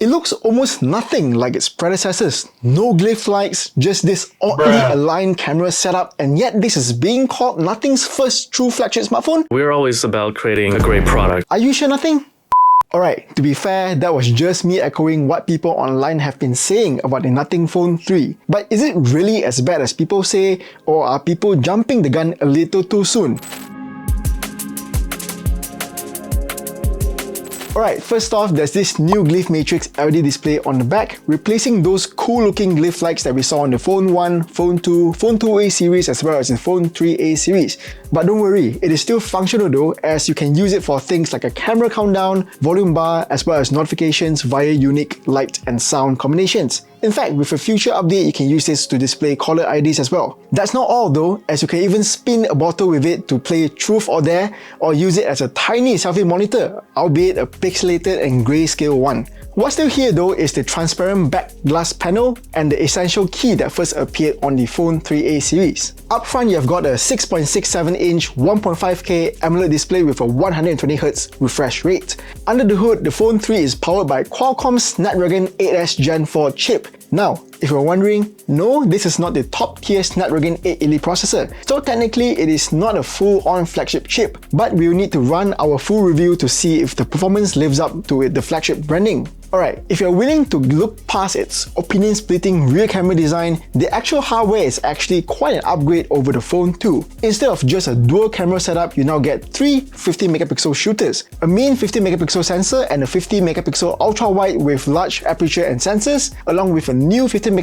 It looks almost nothing like its predecessors. No glyph lights, just this oddly aligned camera setup, and yet this is being called Nothing's first true flagship smartphone? We're always about creating a great product. Are you sure Nothing? Alright, to be fair, that was just me echoing what people online have been saying about the Nothing Phone 3. But is it really as bad as people say, or are people jumping the gun a little too soon? Alright, first off, there's this new glyph matrix LED display on the back, replacing those cool looking glyph lights that we saw on the Phone 1, Phone 2, Phone 2A series as well as the Phone 3A series. But don't worry, it is still functional though, as you can use it for things like a camera countdown, volume bar, as well as notifications via unique light and sound combinations. In fact, with a future update, you can use this to display caller IDs as well. That's not all though, as you can even spin a bottle with it to play Truth or Dare, or use it as a tiny selfie monitor, albeit a pixelated and grayscale one. What's still here though is the transparent back glass panel and the essential key that first appeared on the Phone 3A series. Up front, you've got a 6.67-inch 1.5K AMOLED display with a 120Hz refresh rate. Under the hood, the Phone 3 is powered by Qualcomm's Snapdragon 8S Gen 4 chip. Now, if you're wondering, no, this is not the top-tier Snapdragon 8 Elite processor, so technically it is not a full-on flagship chip, but we'll need to run our full review to see if the performance lives up to the flagship branding. Alright, if you're willing to look past its opinion-splitting rear camera design, the actual hardware is actually quite an upgrade over the Phone 2. Instead of just a dual camera setup, you now get three 50MP shooters, a main 50MP sensor and a 50MP ultra-wide with large aperture and sensors, along with a new 50MP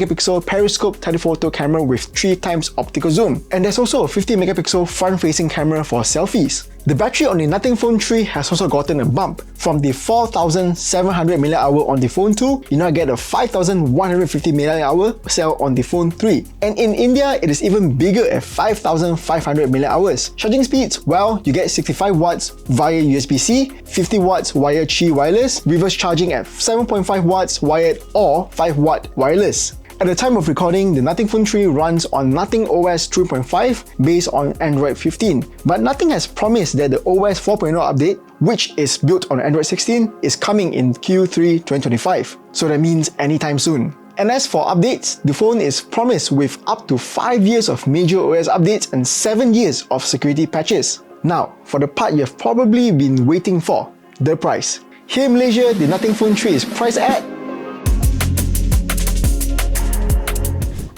periscope telephoto camera with 3x optical zoom. And there's also a 50MP front-facing camera for selfies. The battery on the Nothing Phone 3 has also gotten a bump. From the 4700 mAh on the Phone 2, you now get a 5150 mAh cell on the Phone 3. And in India, it is even bigger at 5500 mAh. Charging speeds, well, you get 65 watts via USB-C, 50 watts via Qi wireless, reverse charging at 7.5 watts wired or 5 watt wireless. At the time of recording, the Nothing Phone 3 runs on Nothing OS 3.5 based on Android 15, but Nothing has promised that the OS 4.0 update, which is built on Android 16, is coming in Q3 2025, so that means anytime soon. And as for updates, the phone is promised with up to 5 years of major OS updates and 7 years of security patches. Now, for the part you've probably been waiting for, the price. Here in Malaysia, the Nothing Phone 3 is priced at...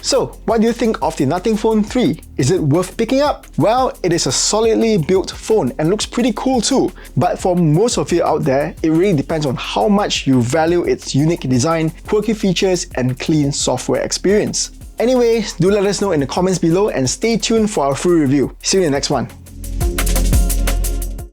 So, what do you think of the Nothing Phone 3? Is it worth picking up? Well, it is a solidly built phone and looks pretty cool too. But for most of you out there, it really depends on how much you value its unique design, quirky features, and clean software experience. Anyways, do let us know in the comments below and stay tuned for our full review. See you in the next one.